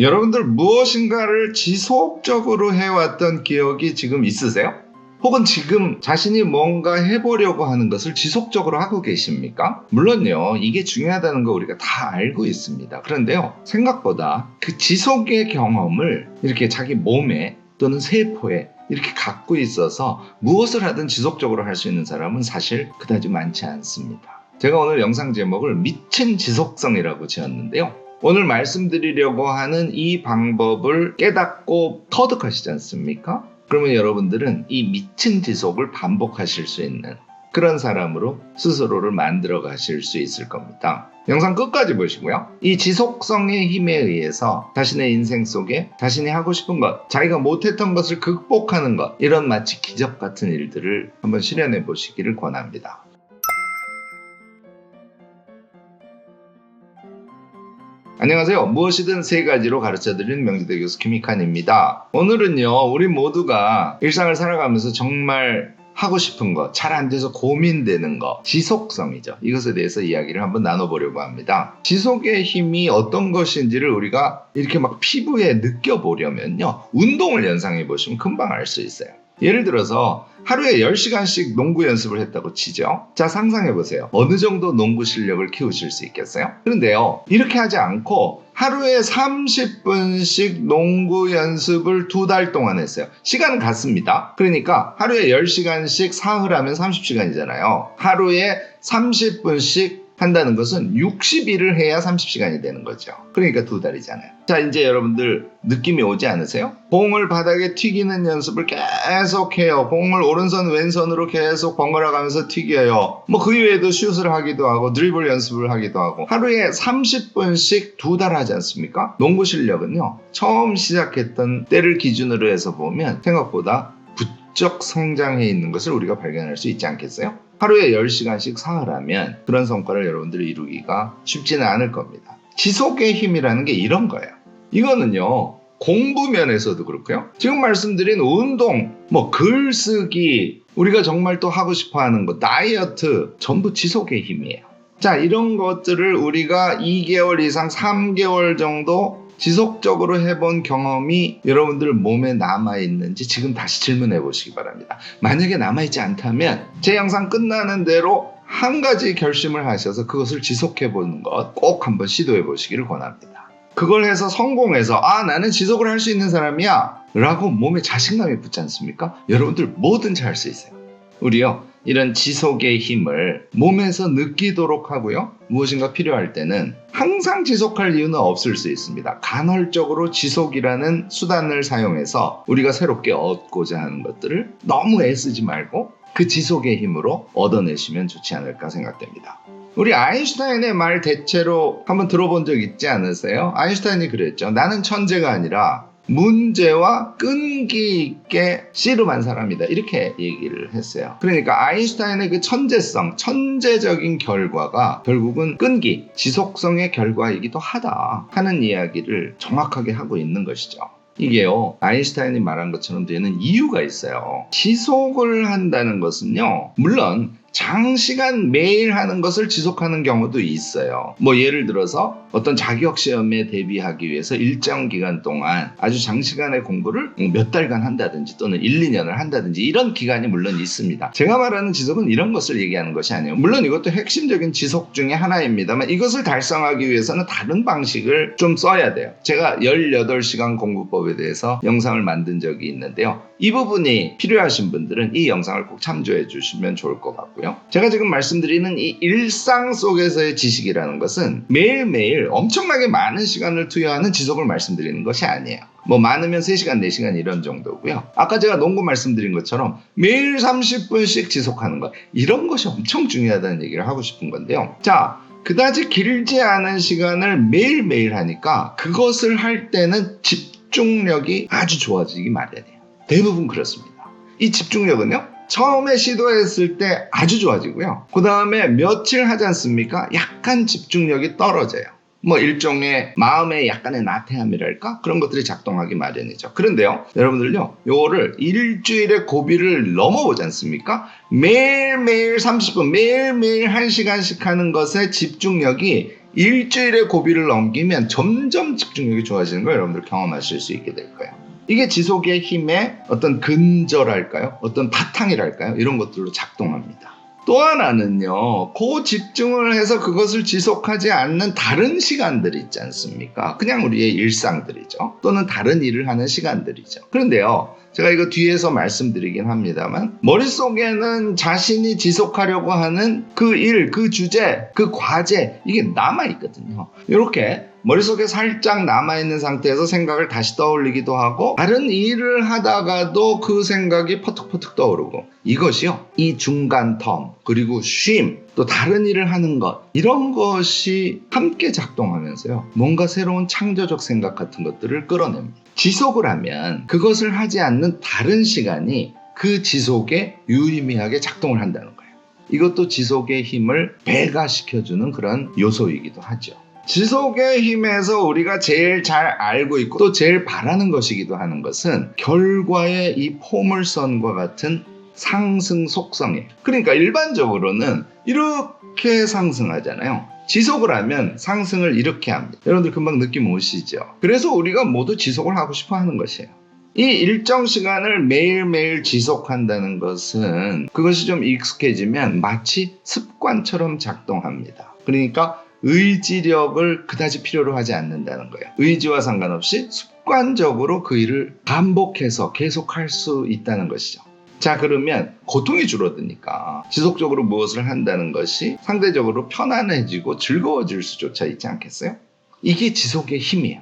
여러분들 무엇인가를 지속적으로 해왔던 기억이 지금 있으세요? 혹은 지금 자신이 뭔가 해보려고 하는 것을 지속적으로 하고 계십니까? 물론요, 이게 중요하다는 거 우리가 다 알고 있습니다. 그런데요, 생각보다 그 지속의 경험을 이렇게 자기 몸에 또는 세포에 이렇게 갖고 있어서 무엇을 하든 지속적으로 할 수 있는 사람은 사실 그다지 많지 않습니다. 제가 오늘 영상 제목을 미친 지속성이라고 지었는데요. 오늘 말씀드리려고 하는 이 방법을 깨닫고 터득하시지 않습니까? 그러면 여러분들은 이 미친 지속을 반복하실 수 있는 그런 사람으로 스스로를 만들어 가실 수 있을 겁니다. 영상 끝까지 보시고요. 이 지속성의 힘에 의해서 자신의 인생 속에 자신이 하고 싶은 것, 자기가 못했던 것을 극복하는 것, 이런 마치 기적 같은 일들을 한번 실현해 보시기를 권합니다. 안녕하세요. 무엇이든 세 가지로 가르쳐드리는 명지대 교수 김익환입니다. 오늘은요, 우리 모두가 일상을 살아가면서 정말 하고 싶은 것, 잘 안 돼서 고민되는 것, 지속성이죠. 이것에 대해서 이야기를 한번 나눠보려고 합니다. 지속의 힘이 어떤 것인지를 우리가 이렇게 막 피부에 느껴보려면요, 운동을 연상해 보시면 금방 알 수 있어요. 예를 들어서 하루에 10시간씩 농구 연습을 했다고 치죠. 자, 상상해보세요. 어느 정도 농구 실력을 키우실 수 있겠어요? 그런데요, 이렇게 하지 않고 하루에 30분씩 농구 연습을 2달 동안 했어요. 시간은 같습니다. 그러니까 하루에 10시간씩 사흘 하면 30시간이잖아요. 하루에 30분씩 한다는 것은 60일을 해야 30시간이 되는 거죠. 그러니까 2달이잖아요. 자, 이제 여러분들 느낌이 오지 않으세요? 공을 바닥에 튀기는 연습을 계속 해요. 공을 오른손 왼손으로 계속 번갈아 가면서 튀겨요. 그 이외에도 슛을 하기도 하고 드리블 연습을 하기도 하고 하루에 30분씩 2달 하지 않습니까? 농구 실력은요, 처음 시작했던 때를 기준으로 해서 보면 생각보다 부쩍 성장해 있는 것을 우리가 발견할 수 있지 않겠어요? 하루에 10시간씩 사흘 하면 그런 성과를 여러분들이 이루기가 쉽지는 않을 겁니다. 지속의 힘이라는 게 이런 거예요. 이거는요, 공부 면에서도 그렇고요. 지금 말씀드린 운동, 글쓰기, 우리가 정말 또 하고 싶어 하는 것, 다이어트, 전부 지속의 힘이에요. 자, 이런 것들을 우리가 2개월 이상 3개월 정도 지속적으로 해본 경험이 여러분들 몸에 남아있는지 지금 다시 질문해 보시기 바랍니다. 만약에 남아있지 않다면 제 영상 끝나는 대로 한 가지 결심을 하셔서 그것을 지속해 보는 것 꼭 한번 시도해 보시기를 권합니다. 그걸 해서 성공해서 나는 지속을 할 수 있는 사람이야 라고 몸에 자신감이 붙지 않습니까? 여러분들 뭐든지 할 수 있어요. 우리요, 이런 지속의 힘을 몸에서 느끼도록 하고요, 무엇인가 필요할 때는 항상 지속할 이유는 없을 수 있습니다. 간헐적으로 지속이라는 수단을 사용해서 우리가 새롭게 얻고자 하는 것들을 너무 애쓰지 말고 그 지속의 힘으로 얻어내시면 좋지 않을까 생각됩니다. 우리 아인슈타인의 말 대체로 한번 들어본 적 있지 않으세요? 아인슈타인이 그랬죠. 나는 천재가 아니라 문제와 끈기 있게 씨름한 사람이다, 이렇게 얘기를 했어요. 그러니까 아인슈타인의 그 천재성, 천재적인 결과가 결국은 끈기, 지속성의 결과이기도 하다 하는 이야기를 정확하게 하고 있는 것이죠. 이게요, 아인슈타인이 말한 것처럼 되는 이유가 있어요. 지속을 한다는 것은요, 물론 장시간 매일 하는 것을 지속하는 경우도 있어요. 예를 들어서 어떤 자격시험에 대비하기 위해서 일정 기간 동안 아주 장시간의 공부를 몇 달간 한다든지 또는 1, 2년을 한다든지 이런 기간이 물론 있습니다. 제가 말하는 지속은 이런 것을 얘기하는 것이 아니에요. 물론 이것도 핵심적인 지속 중에 하나입니다만 이것을 달성하기 위해서는 다른 방식을 좀 써야 돼요. 제가 18시간 공부법에 대해서 영상을 만든 적이 있는데요. 이 부분이 필요하신 분들은 이 영상을 꼭 참조해 주시면 좋을 것 같고요. 제가 지금 말씀드리는 이 일상 속에서의 지식이라는 것은 매일매일 엄청나게 많은 시간을 투여하는 지속을 말씀드리는 것이 아니에요. 많으면 3시간, 4시간 이런 정도고요. 아까 제가 농구 말씀드린 것처럼 매일 30분씩 지속하는 것, 이런 것이 엄청 중요하다는 얘기를 하고 싶은 건데요. 자, 그다지 길지 않은 시간을 매일매일 하니까 그것을 할 때는 집중력이 아주 좋아지기 마련이에요. 대부분 그렇습니다. 이 집중력은요, 처음에 시도했을 때 아주 좋아지고요, 그 다음에 며칠 하지 않습니까? 약간 집중력이 떨어져요. 일종의 마음의 약간의 나태함이랄까? 그런 것들이 작동하기 마련이죠. 그런데요, 여러분들요, 요거를 일주일의 고비를 넘어보지 않습니까? 매일매일 30분, 매일매일 1시간씩 하는 것에 집중력이 일주일의 고비를 넘기면 점점 집중력이 좋아지는 걸 여러분들 경험하실 수 있게 될 거예요. 이게 지속의 힘의 어떤 근저랄까요? 어떤 바탕이랄까요? 이런 것들로 작동합니다. 또 하나는요, 그 집중을 해서 그것을 지속하지 않는 다른 시간들이 있지 않습니까? 그냥 우리의 일상들이죠. 또는 다른 일을 하는 시간들이죠. 그런데요, 제가 이거 뒤에서 말씀드리긴 합니다만, 머릿속에는 자신이 지속하려고 하는 그 일, 그 주제, 그 과제, 이게 남아있거든요. 이렇게 머릿속에 살짝 남아있는 상태에서 생각을 다시 떠올리기도 하고, 다른 일을 하다가도 그 생각이 퍼뜩퍼뜩 떠오르고, 이것이요, 이 중간 텀, 그리고 쉼, 또 다른 일을 하는 것, 이런 것이 함께 작동하면서요, 뭔가 새로운 창조적 생각 같은 것들을 끌어냅니다. 지속을 하면 그것을 하지 않는 다른 시간이 그 지속에 유의미하게 작동을 한다는 거예요. 이것도 지속의 힘을 배가시켜주는 그런 요소이기도 하죠. 지속의 힘에서 우리가 제일 잘 알고 있고 또 제일 바라는 것이기도 하는 것은 결과의 이 포물선과 같은 상승 속성이에요. 그러니까 일반적으로는 이렇게 상승하잖아요. 지속을 하면 상승을 이렇게 합니다. 여러분들 금방 느낌 오시죠? 그래서 우리가 모두 지속을 하고 싶어 하는 것이에요. 이 일정 시간을 매일매일 지속한다는 것은 그것이 좀 익숙해지면 마치 습관처럼 작동합니다. 그러니까 의지력을 그다지 필요로 하지 않는다는 거예요. 의지와 상관없이 습관적으로 그 일을 반복해서 계속할 수 있다는 것이죠. 자, 그러면 고통이 줄어드니까 지속적으로 무엇을 한다는 것이 상대적으로 편안해지고 즐거워질 수조차 있지 않겠어요? 이게 지속의 힘이에요.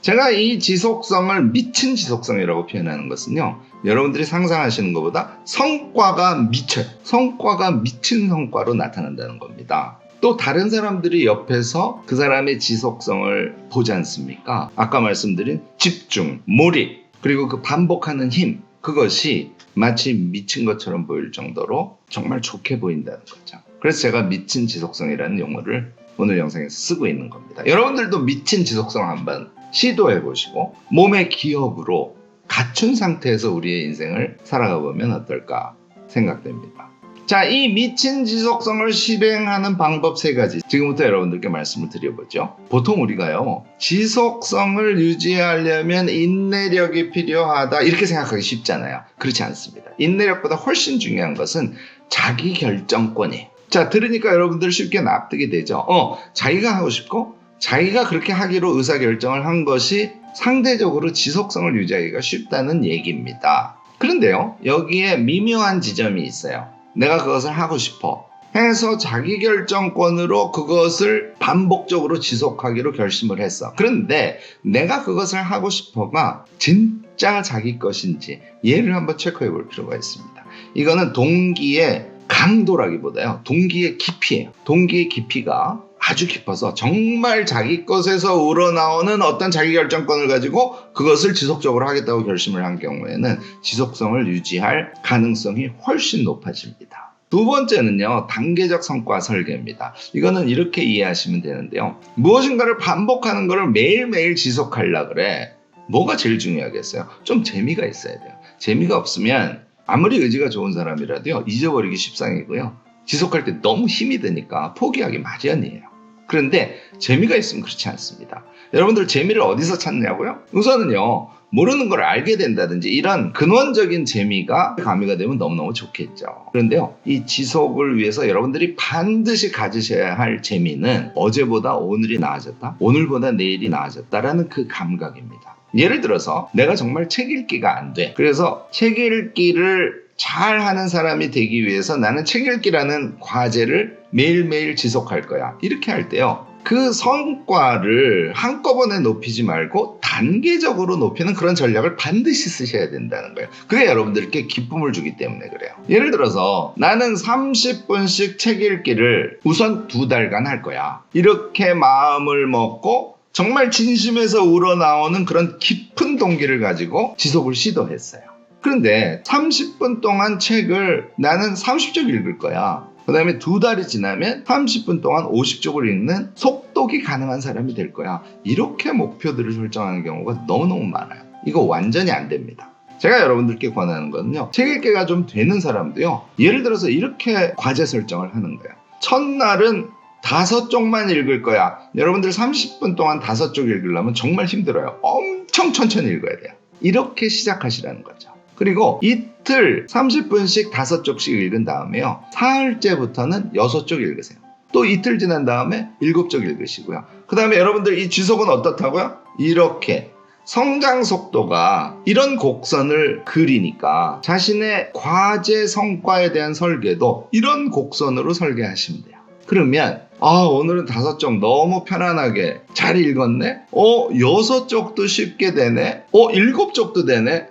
제가 이 지속성을 미친 지속성이라고 표현하는 것은요, 여러분들이 상상하시는 것보다 성과가 미쳐요. 성과가 미친 성과로 나타난다는 겁니다. 또 다른 사람들이 옆에서 그 사람의 지속성을 보지 않습니까? 아까 말씀드린 집중, 몰입, 그리고 그 반복하는 힘, 그것이 마치 미친 것처럼 보일 정도로 정말 좋게 보인다는 거죠. 그래서 제가 미친 지속성이라는 용어를 오늘 영상에서 쓰고 있는 겁니다. 여러분들도 미친 지속성 한번 시도해보시고 몸의 기억으로 갖춘 상태에서 우리의 인생을 살아가 보면 어떨까 생각됩니다. 자, 이 미친 지속성을 실행하는 방법 3가지 지금부터 여러분들께 말씀을 드려보죠. 보통 우리가요, 지속성을 유지하려면 인내력이 필요하다 이렇게 생각하기 쉽잖아요. 그렇지 않습니다. 인내력보다 훨씬 중요한 것은 자기 결정권이에요. 자, 들으니까 여러분들 쉽게 납득이 되죠. 자기가 하고 싶고 자기가 그렇게 하기로 의사결정을 한 것이 상대적으로 지속성을 유지하기가 쉽다는 얘기입니다. 그런데요, 여기에 미묘한 지점이 있어요. 내가 그것을 하고 싶어 해서 자기결정권으로 그것을 반복적으로 지속하기로 결심을 했어. 그런데 내가 그것을 하고 싶어가 진짜 자기 것인지 얘를 한번 체크해 볼 필요가 있습니다. 이거는 동기의 강도라기보다요, 동기의 깊이에요. 동기의 깊이가 아주 깊어서 정말 자기 것에서 우러나오는 어떤 자기결정권을 가지고 그것을 지속적으로 하겠다고 결심을 한 경우에는 지속성을 유지할 가능성이 훨씬 높아집니다. 두 번째는요, 단계적 성과 설계입니다. 이거는 이렇게 이해하시면 되는데요, 무엇인가를 반복하는 것을 매일매일 지속하려고 그래. 뭐가 제일 중요하겠어요? 좀 재미가 있어야 돼요. 재미가 없으면 아무리 의지가 좋은 사람이라도요, 잊어버리기 십상이고요, 지속할 때 너무 힘이 드니까 포기하기 마련이에요. 그런데 재미가 있으면 그렇지 않습니다. 여러분들 재미를 어디서 찾냐고요? 우선은요, 모르는 걸 알게 된다든지 이런 근원적인 재미가 가미가 되면 너무너무 좋겠죠. 그런데요, 이 지속을 위해서 여러분들이 반드시 가지셔야 할 재미는 어제보다 오늘이 나아졌다, 오늘보다 내일이 나아졌다라는 그 감각입니다. 예를 들어서 내가 정말 책 읽기가 안 돼. 그래서 책 읽기를 잘하는 사람이 되기 위해서 나는 책 읽기라는 과제를 매일매일 지속할 거야. 이렇게 할 때요, 그 성과를 한꺼번에 높이지 말고 단계적으로 높이는 그런 전략을 반드시 쓰셔야 된다는 거예요. 그게 여러분들께 기쁨을 주기 때문에 그래요. 예를 들어서 나는 30분씩 책 읽기를 우선 2달간 할 거야. 이렇게 마음을 먹고 정말 진심에서 우러나오는 그런 깊은 동기를 가지고 지속을 시도했어요. 그런데 30분 동안 책을 나는 30쪽 읽을 거야. 그 다음에 2달이 지나면 30분 동안 50쪽을 읽는 속독이 가능한 사람이 될 거야. 이렇게 목표들을 설정하는 경우가 너무너무 많아요. 이거 완전히 안 됩니다. 제가 여러분들께 권하는 거는요, 책 읽기가 좀 되는 사람도요, 예를 들어서 이렇게 과제 설정을 하는 거예요. 첫날은 5쪽만 읽을 거야. 여러분들 30분 동안 5쪽 읽으려면 정말 힘들어요. 엄청 천천히 읽어야 돼요. 이렇게 시작하시라는 거죠. 그리고 이틀 30분씩 5쪽씩 읽은 다음에요. 사흘째부터는 6쪽 읽으세요. 또 이틀 지난 다음에 7쪽 읽으시고요. 그 다음에 여러분들 이 지속은 어떻다고요? 이렇게 성장 속도가 이런 곡선을 그리니까 자신의 과제 성과에 대한 설계도 이런 곡선으로 설계하시면 돼요. 그러면 오늘은 5쪽 너무 편안하게 잘 읽었네? 6쪽도 쉽게 되네? 7쪽도 되네?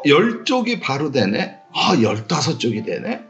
10쪽이 바로 되네? 15쪽이 되네?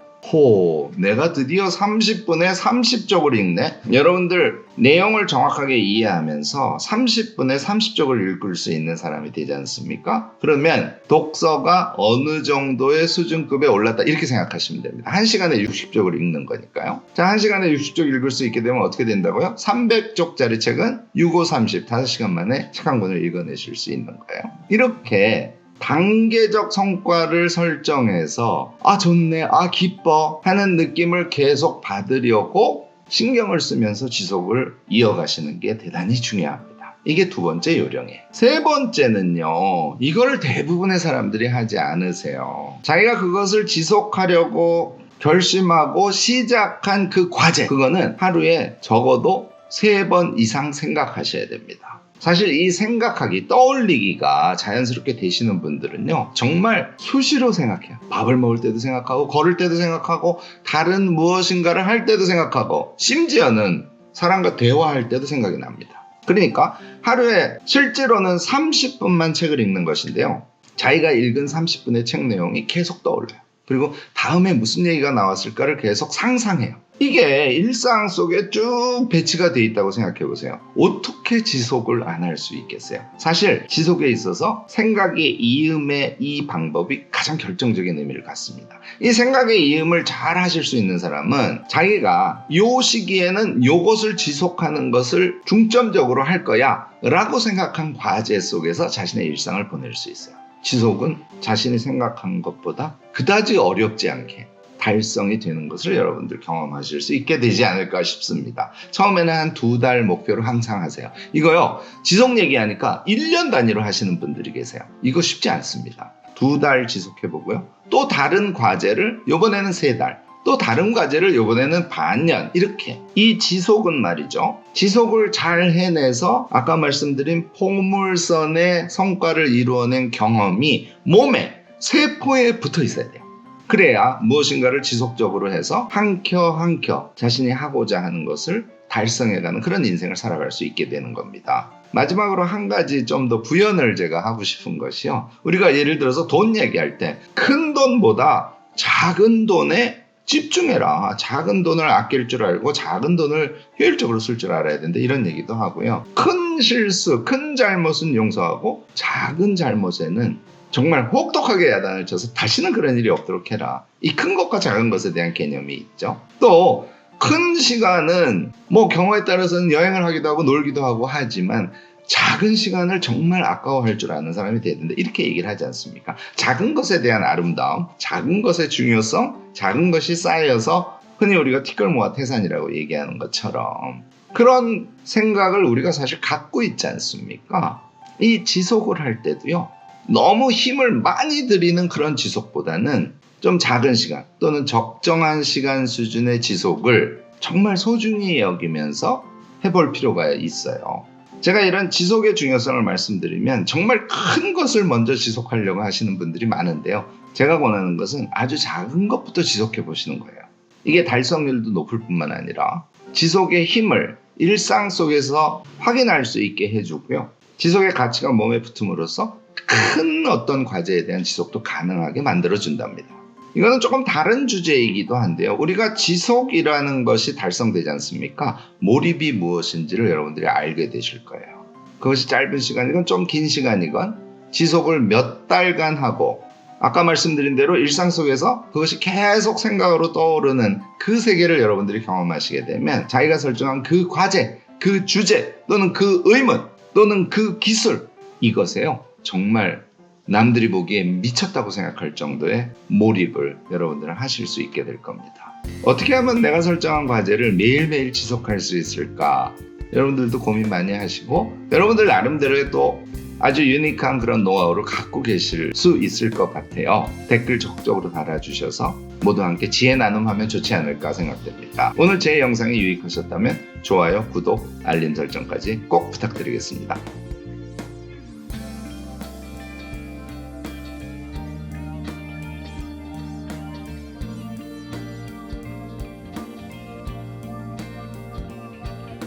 내가 드디어 30분에 30쪽을 읽네? 여러분들 내용을 정확하게 이해하면서 30분에 30쪽을 읽을 수 있는 사람이 되지 않습니까? 그러면 독서가 어느 정도의 수준급에 올랐다 이렇게 생각하시면 됩니다. 1시간에 60쪽을 읽는 거니까요. 자, 1시간에 60쪽 읽을 수 있게 되면 어떻게 된다고요? 300쪽짜리 책은 6, 5, 30, 5시간 만에 책 한 권을 읽어내실 수 있는 거예요. 이렇게 단계적 성과를 설정해서 좋네, 기뻐 하는 느낌을 계속 받으려고 신경을 쓰면서 지속을 이어가시는 게 대단히 중요합니다. 이게 2번째 요령이에요. 3번째는요, 이걸 대부분의 사람들이 하지 않으세요. 자기가 그것을 지속하려고 결심하고 시작한 그 과제, 그거는 하루에 적어도 3번 이상 생각하셔야 됩니다. 사실 이 생각하기, 떠올리기가 자연스럽게 되시는 분들은요, 정말 수시로 생각해요. 밥을 먹을 때도 생각하고, 걸을 때도 생각하고, 다른 무엇인가를 할 때도 생각하고, 심지어는 사람과 대화할 때도 생각이 납니다. 그러니까 하루에 실제로는 30분만 책을 읽는 것인데요, 자기가 읽은 30분의 책 내용이 계속 떠올라요. 그리고 다음에 무슨 얘기가 나왔을까를 계속 상상해요. 이게 일상 속에 쭉 배치가 돼 있다고 생각해 보세요. 어떻게 지속을 안 할 수 있겠어요? 사실 지속에 있어서 생각의 이음의 이 방법이 가장 결정적인 의미를 갖습니다. 이 생각의 이음을 잘 하실 수 있는 사람은 자기가 요 시기에는 요것을 지속하는 것을 중점적으로 할 거야 라고 생각한 과제 속에서 자신의 일상을 보낼 수 있어요. 지속은 자신이 생각한 것보다 그다지 어렵지 않게 달성이 되는 것을 여러분들 경험하실 수 있게 되지 않을까 싶습니다. 처음에는 한 2달 목표로 항상 하세요. 이거요, 지속 얘기하니까 1년 단위로 하시는 분들이 계세요. 이거 쉽지 않습니다. 2달 지속해보고요. 또 다른 과제를 이번에는 3달, 또 다른 과제를 이번에는 반년, 이렇게. 이 지속은 말이죠, 지속을 잘 해내서 아까 말씀드린 포물선의 성과를 이루어낸 경험이 몸에, 세포에 붙어 있어야 돼요. 그래야 무엇인가를 지속적으로 해서 한 켜 한 켜 자신이 하고자 하는 것을 달성해가는 그런 인생을 살아갈 수 있게 되는 겁니다. 마지막으로 한 가지 좀 더 부연을 제가 하고 싶은 것이요, 우리가 예를 들어서 돈 얘기할 때 큰 돈보다 작은 돈에 집중해라, 작은 돈을 아낄 줄 알고 작은 돈을 효율적으로 쓸 줄 알아야 된다, 이런 얘기도 하고요. 큰 실수, 큰 잘못은 용서하고 작은 잘못에는 정말 혹독하게 야단을 쳐서 다시는 그런 일이 없도록 해라. 이 큰 것과 작은 것에 대한 개념이 있죠. 또 큰 시간은 경우에 따라서는 여행을 하기도 하고 놀기도 하고 하지만 작은 시간을 정말 아까워할 줄 아는 사람이 돼야 된다, 이렇게 얘기를 하지 않습니까? 작은 것에 대한 아름다움, 작은 것의 중요성, 작은 것이 쌓여서 흔히 우리가 티끌모아 태산이라고 얘기하는 것처럼 그런 생각을 우리가 사실 갖고 있지 않습니까? 이 지속을 할 때도요, 너무 힘을 많이 들이는 그런 지속보다는 좀 작은 시간 또는 적정한 시간 수준의 지속을 정말 소중히 여기면서 해볼 필요가 있어요. 제가 이런 지속의 중요성을 말씀드리면 정말 큰 것을 먼저 지속하려고 하시는 분들이 많은데요, 제가 권하는 것은 아주 작은 것부터 지속해 보시는 거예요. 이게 달성률도 높을 뿐만 아니라 지속의 힘을 일상 속에서 확인할 수 있게 해주고요, 지속의 가치가 몸에 붙음으로써 큰 어떤 과제에 대한 지속도 가능하게 만들어준답니다. 이거는 조금 다른 주제이기도 한데요, 우리가 지속이라는 것이 달성되지 않습니까? 몰입이 무엇인지를 여러분들이 알게 되실 거예요. 그것이 짧은 시간이건 좀 긴 시간이건 지속을 몇 달간 하고, 아까 말씀드린 대로 일상 속에서 그것이 계속 생각으로 떠오르는 그 세계를 여러분들이 경험하시게 되면 자기가 설정한 그 과제, 그 주제 또는 그 의문 또는 그 기술, 이것에요 정말 남들이 보기에 미쳤다고 생각할 정도의 몰입을 여러분들은 하실 수 있게 될 겁니다. 어떻게 하면 내가 설정한 과제를 매일매일 지속할 수 있을까? 여러분들도 고민 많이 하시고 여러분들 나름대로의 또 아주 유니크한 그런 노하우를 갖고 계실 수 있을 것 같아요. 댓글 적극적으로 달아주셔서 모두 함께 지혜 나눔하면 좋지 않을까 생각됩니다. 오늘 제 영상이 유익하셨다면 좋아요, 구독, 알림 설정까지 꼭 부탁드리겠습니다.